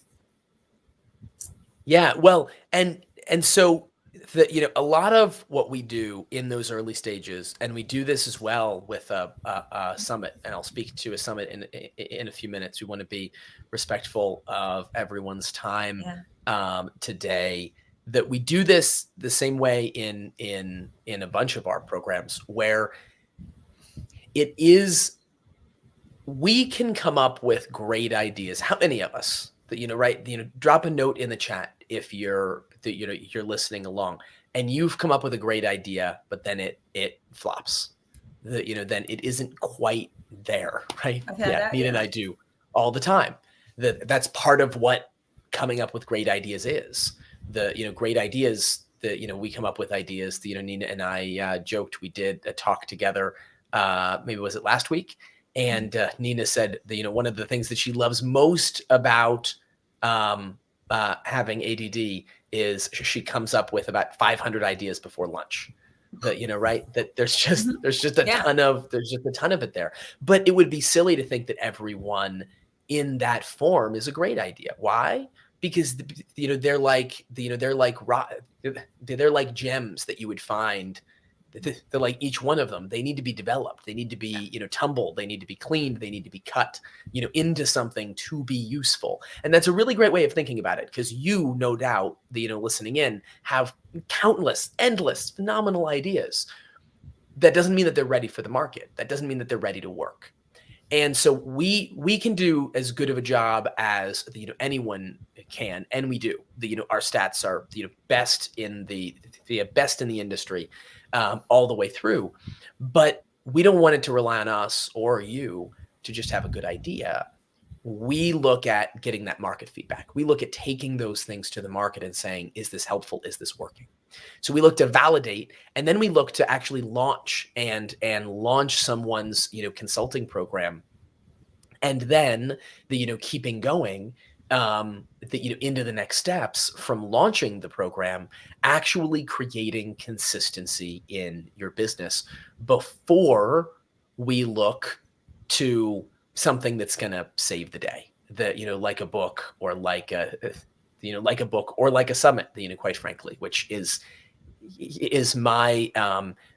B: Yeah, well, and so a lot of what we do in those early stages, and we do this as well with a summit, and I'll speak to a summit in a few minutes. We want to be respectful of everyone's time
A: Yeah.
B: today. That we do this the same way in a bunch of our programs, where it is we can come up with great ideas. How many of us that right? Drop a note in the chat if you're you're listening along and you've come up with a great idea, but then it flops. Then it isn't quite there, right?
A: Okay,
B: Yeah, Nina and I do all the time. That's part of what coming up with great ideas is. Great ideas that we come up with ideas. Nina and I joked we did a talk together. Maybe was it last week? And Nina said that, one of the things that she loves most about having ADD is she comes up with about 500 ideas before lunch. That right? That there's just a ton of it there. But it would be silly to think that everyone in that form is a great idea. Why? Because they're like they're like gems that you would find. They're like each one of them. They need to be developed. They need to be tumbled. They need to be cleaned. They need to be cut into something to be useful. And that's a really great way of thinking about it, because no doubt, listening in, have countless, endless, phenomenal ideas. That doesn't mean that they're ready for the market. That doesn't mean that they're ready to work. And so we can do as good of a job as anyone can, and we do. Our stats are best in the industry. All the way through, but we don't want it to rely on us or you to just have a good idea. We look at getting that market feedback. We look at taking those things to the market and saying, is this helpful? Is this working? So we look to validate, and then we look to actually launch and launch someone's consulting program, and then keeping going into the next steps from launching the program, actually creating consistency in your business before we look to something that's going to save the day. Like a book or like a summit, quite frankly, which is my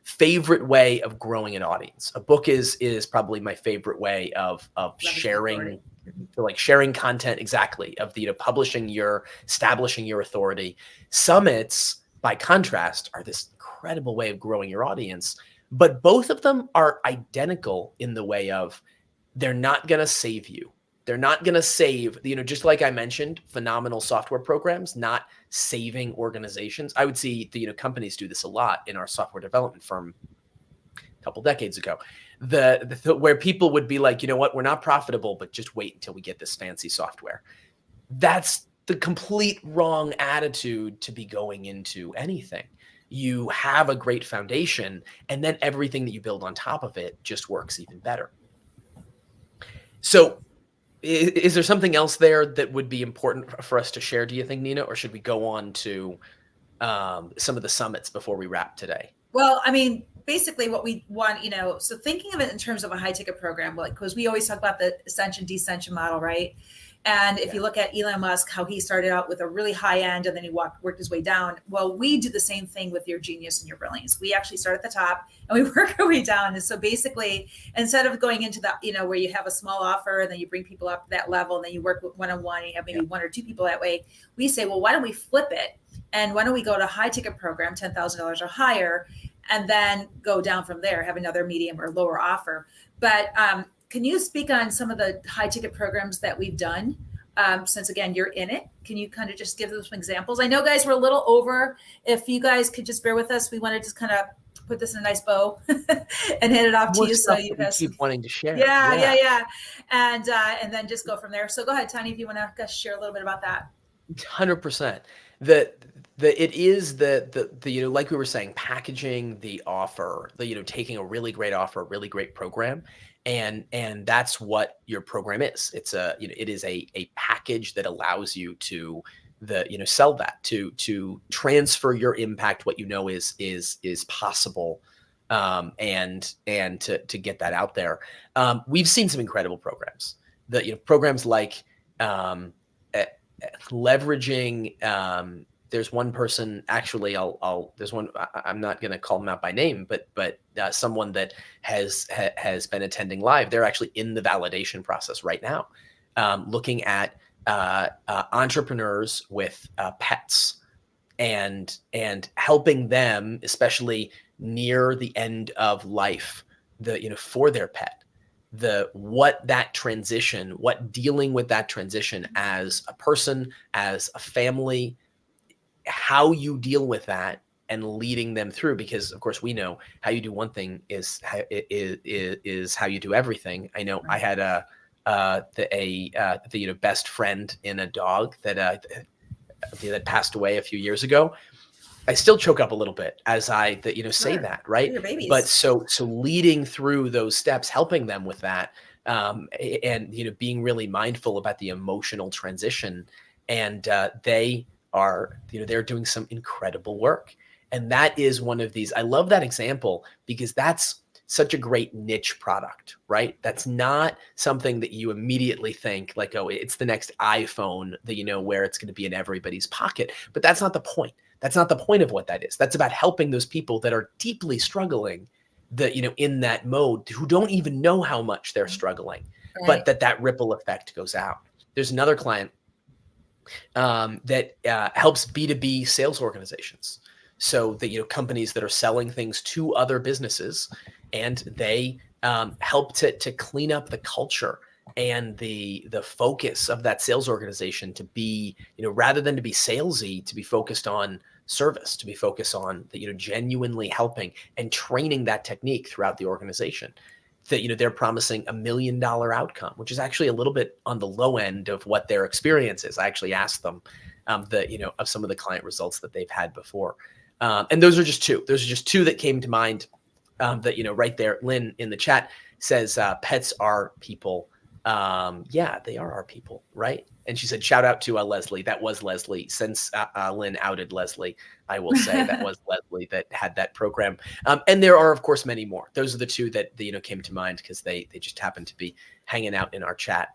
B: favorite way of growing an audience. A book is probably my favorite way of sharing. Like sharing content, exactly, of establishing your authority. Summits, by contrast, are this incredible way of growing your audience, but both of them are identical in the way of they're not going to save you. They're not going to save, just like I mentioned, phenomenal software programs, not saving organizations. I would see companies do this a lot in our software development firm a couple decades ago. Where people would be like, we're not profitable, but just wait until we get this fancy software. That's the complete wrong attitude to be going into anything. You have a great foundation, and then everything that you build on top of it just works even better. So is there something else there that would be important for us to share, do you think, Nina, or should we go on to some of the summits before we wrap today?
A: Well, I mean, basically what we want, so thinking of it in terms of a high ticket program, because we always talk about the ascension, descension model, right? And if you look at Elon Musk, how he started out with a really high end and then he worked his way down. Well, we do the same thing with your genius and your brilliance. We actually start at the top and we work our way down. And so basically, instead of going into that, where you have a small offer and then you bring people up to that level and then you work with one-on-one, you have maybe one or two people that way. We say, well, why don't we flip it? And why don't we go to a high ticket program, $10,000 or higher, and then go down from there, have another medium or lower offer. But can you speak on some of the high ticket programs that we've done? Since again, you're in it, can you kind of just give them some examples? I know, guys, we're a little over. If you guys could just bear with us, we want to just kind of put this in a nice bow and hand it off to you. So you guys
B: keep wanting to share.
A: Yeah. And then just go from there. So go ahead, Tanya, if you want to share a little bit about that.
B: 100%. It is the like we were saying, packaging the offer, taking a really great offer, a really great program, and that's what your program is. It's it is a package that allows you to sell that, to transfer your impact, what is possible, and to get that out there. We've seen some incredible programs. Programs like leveraging, there's one person, actually, there's one, I'm not going to call them out by name, but someone that has been attending live. They're actually in the validation process right now, looking at entrepreneurs with pets and helping them, especially near the end of life, for their pet, what dealing with that transition as a person, as a family, how you deal with that and leading them through, because of course we know how you do one thing is how you do everything. I know I had the best friend in a dog that passed away a few years ago. I still choke up a little bit as I say that, right?
A: Your babies.
B: But so leading through those steps, helping them with that, and being really mindful about the emotional transition, and they are they're doing some incredible work. And that is one of these. I love that example because that's such a great niche product, right? That's not something that you immediately think like, oh, it's the next iPhone that where it's going to be in everybody's pocket. But that's not the point. That's not the point of what that is. That's about helping those people that are deeply struggling, in that mode, who don't even know how much they're struggling,
A: Right.
B: but that ripple effect goes out. There's another client that helps B2B sales organizations. So that, companies that are selling things to other businesses, and they help to clean up the culture and the focus of that sales organization to be, rather than to be salesy, to be focused on service, to be focused on genuinely helping and training that technique throughout the organization. That they're promising $1 million outcome, which is actually a little bit on the low end of what their experience is. I actually asked them of some of the client results that they've had before, and those are just two. Those are just two that came to mind. That right there, Lynn in the chat says pets are people. Yeah, they are our people, right? And she said, shout out to Leslie. That was Leslie. Since Lynn outed Leslie, I will say that was Leslie that had that program. And there are, of course, many more. Those are the two that came to mind because they just happened to be hanging out in our chat.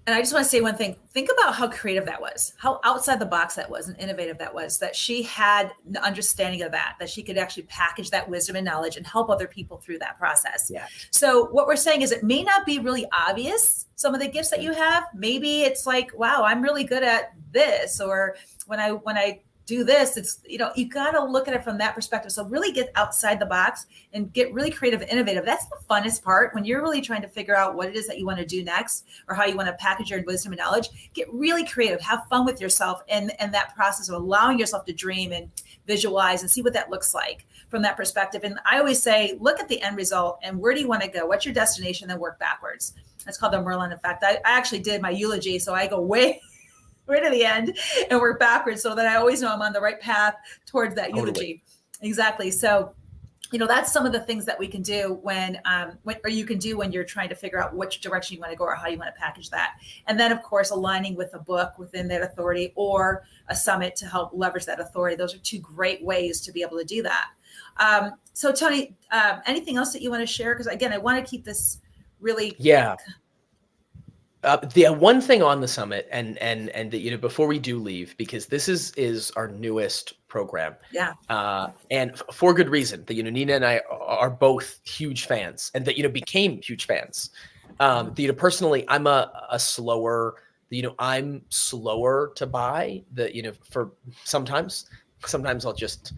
A: And I just want to say one thing. Think about how creative that was, how outside the box that was, and innovative that was, that she had the understanding of that she could actually package that wisdom and knowledge and help other people through that process.
B: Yeah.
A: So what we're saying is it may not be really obvious, some of the gifts that you have. Maybe it's like, wow, I'm really good at this. Or when I do this, it's, you got to look at it from that perspective. So really get outside the box and get really creative and innovative. That's the funnest part when you're really trying to figure out what it is that you want to do next, or how you want to package your wisdom and knowledge. Get really creative, have fun with yourself, and that process of allowing yourself to dream and visualize and see what that looks like from that perspective. And I always say, look at the end result and where do you want to go? What's your destination? Then work backwards. That's called the Merlin effect. I actually did my eulogy, so I go way to the end and work backwards so that I always know I'm on the right path towards that eulogy. Exactly. So, that's some of the things that we can do when you can do when you're trying to figure out which direction you want to go or how you want to package that. And then, of course, aligning with a book within that authority or a summit to help leverage that authority. Those are two great ways to be able to do that. So, Tony, anything else that you want to share? Because, again, I want to keep this really.
B: Yeah. The one thing on the summit, and before we do leave, because this is our newest program, and for good reason. That Nina and I are both huge fans, and that became huge fans. Personally, I'm a slower. I'm slower to buy. For sometimes I'll just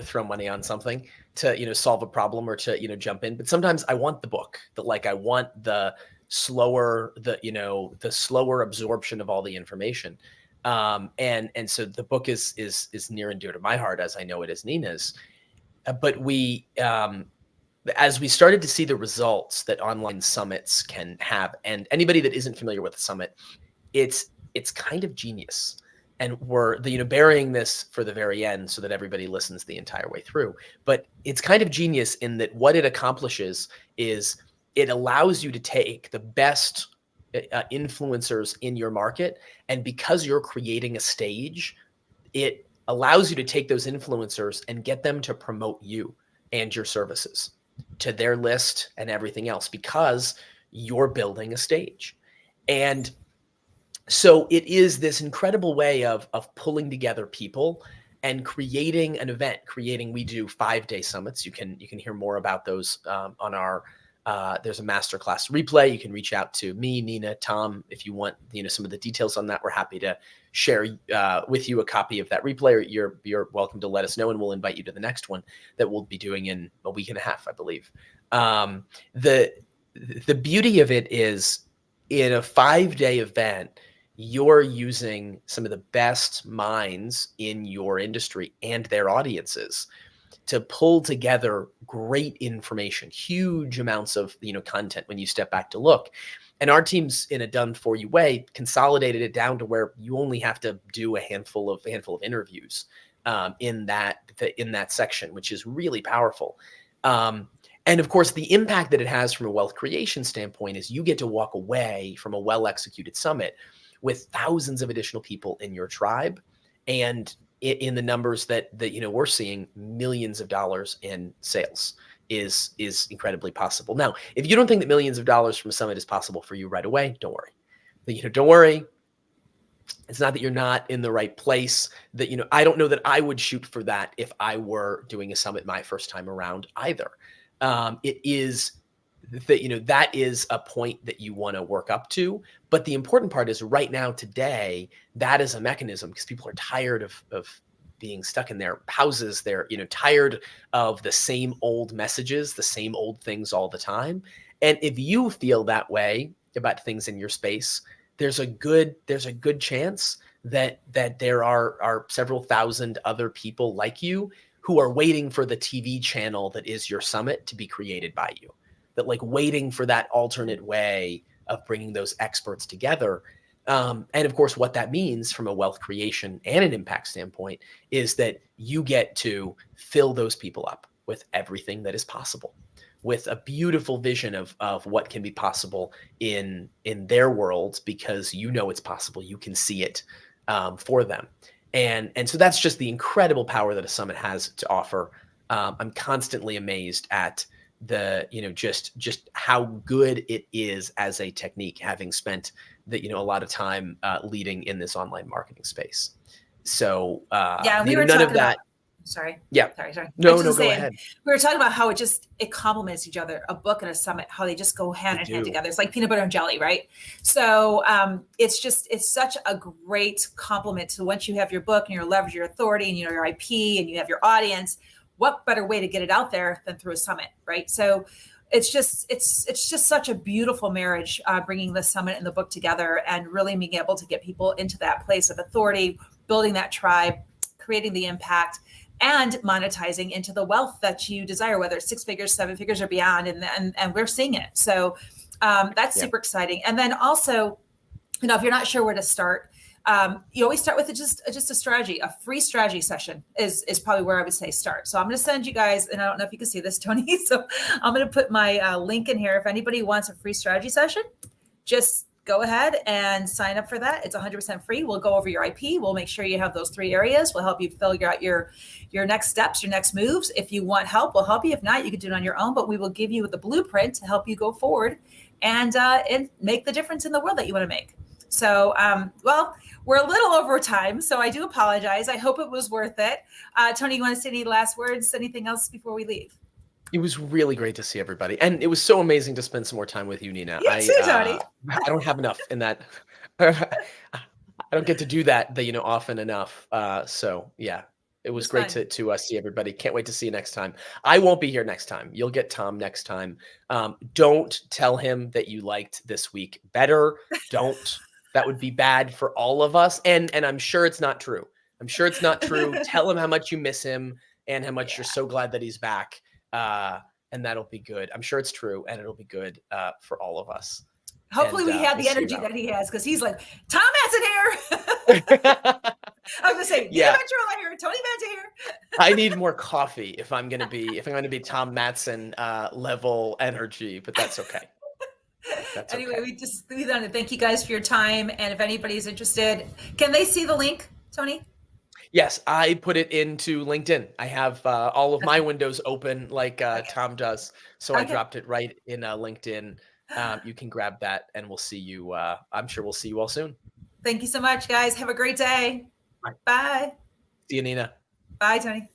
B: throw money on something to solve a problem or to jump in. But sometimes I want the book. I want the slower absorption of all the information, and so the book is near and dear to my heart, as I know it is Nina's. But we as we started to see the results that online summits can have, and anybody that isn't familiar with the summit, it's kind of genius. And we're burying this for the very end so that everybody listens the entire way through. But it's kind of genius in that what it accomplishes is it allows you to take the best influencers in your market, and because you're creating a stage, it allows you to take those influencers and get them to promote you and your services to their list and everything else, because you're building a stage. And So it is this incredible way of pulling together people and creating an event. We do 5-day summits. You can hear more about those on our. There's a masterclass replay. You can reach out to me, Nina, Tom, if you want some of the details on that. We're happy to share with you a copy of that replay. Or you're welcome to let us know, and we'll invite you to the next one that we'll be doing in a week and a half, I believe. The beauty of it is, in a 5-day event, you're using some of the best minds in your industry and their audiences to pull together great information, huge amounts of content when you step back to look. And our teams, in a done for you way, consolidated it down to where you only have to do a handful of interviews in that section, which is really powerful. And of course, the impact that it has from a wealth creation standpoint is you get to walk away from a well-executed summit with thousands of additional people in your tribe, and in the numbers that we're seeing, millions of dollars in sales is incredibly possible. Now, if you don't think that millions of dollars from a summit is possible for you right away, don't worry. Don't worry. It's not that you're not in the right place. That I don't know that I would shoot for that if I were doing a summit my first time around either. It is that that is a point that you want to work up to. But the important part is, right now, today, that is a mechanism, because people are tired of being stuck in their houses. They're tired of the same old messages, the same old things all the time. And if you feel that way about things in your space, there's a good chance that there are several thousand other people like you who are waiting for the TV channel that is your summit to be created by you. That, like, waiting for that alternate way of bringing those experts together. And of course, what that means from a wealth creation and an impact standpoint is that you get to fill those people up with everything that is possible, with a beautiful vision of what can be possible in their worlds, because it's possible. You can see it for them. And so that's just the incredible power that a summit has to offer. I'm constantly amazed at the just how good it is as a technique, having spent a lot of time leading in this online marketing space. So
A: we were
B: none
A: talking
B: of that.
A: Sorry.
B: Yeah.
A: Sorry.
B: No, go ahead.
A: We were talking about how it complements each other, a book and a summit, how they just go hand in hand together. It's like peanut butter and jelly, right? So it's such a great complement to, once you have your book and you're leveraging your authority and your IP and you have your audience, what better way to get it out there than through a summit, right? So it's just such a beautiful marriage, bringing the summit and the book together and really being able to get people into that place of authority, building that tribe, creating the impact, and monetizing into the wealth that you desire, whether it's 6 figures, 7 figures, or beyond. And we're seeing it. So that's super exciting. And then also, if you're not sure where to start, you always start with just a strategy. A free strategy session is probably where I would say start. So I'm going to send you guys, and I don't know if you can see this, Tony. So I'm going to put my link in here. If anybody wants a free strategy session, just go ahead and sign up for that. It's 100% free. We'll go over your IP. We'll make sure you have those 3 areas. We'll help you figure out your next steps, your next moves. If you want help, we'll help you. If not, you can do it on your own, but we will give you the blueprint to help you go forward and make the difference in the world that you want to make. So, we're a little over time, so I do apologize. I hope it was worth it. Tony, you want to say any last words, anything else before we leave?
B: It was really great to see everybody. And it was so amazing to spend some more time with you, Nina.
A: You too, Tony.
B: I don't have enough in that. I don't get to do that, often enough. So yeah, it was great to see everybody. Can't wait to see you next time. I won't be here next time. You'll get Tom next time. Don't tell him that you liked this week better. Don't. That would be bad for all of us. And I'm sure it's not true. Tell him how much you miss him and how much you're so glad that he's back. And that'll be good. I'm sure it's true, and it'll be good for all of us.
A: Hopefully we have the energy that he has, because he's like, Tom Matson here. I was gonna say, Nina Venturella here, Tony Matson here.
B: I need more coffee if I'm gonna be Tom Matson level energy, but that's okay.
A: Anyway, we done it. Thank you guys for your time. And if anybody's interested, can they see the link, Tony?
B: Yes, I put it into LinkedIn. I have all of my windows open like Tom does. So I dropped it right in LinkedIn. You can grab that, and we'll see you. I'm sure we'll see you all soon.
A: Thank you so much, guys. Have a great day.
B: Bye.
A: Bye.
B: See you, Nina.
A: Bye, Tony.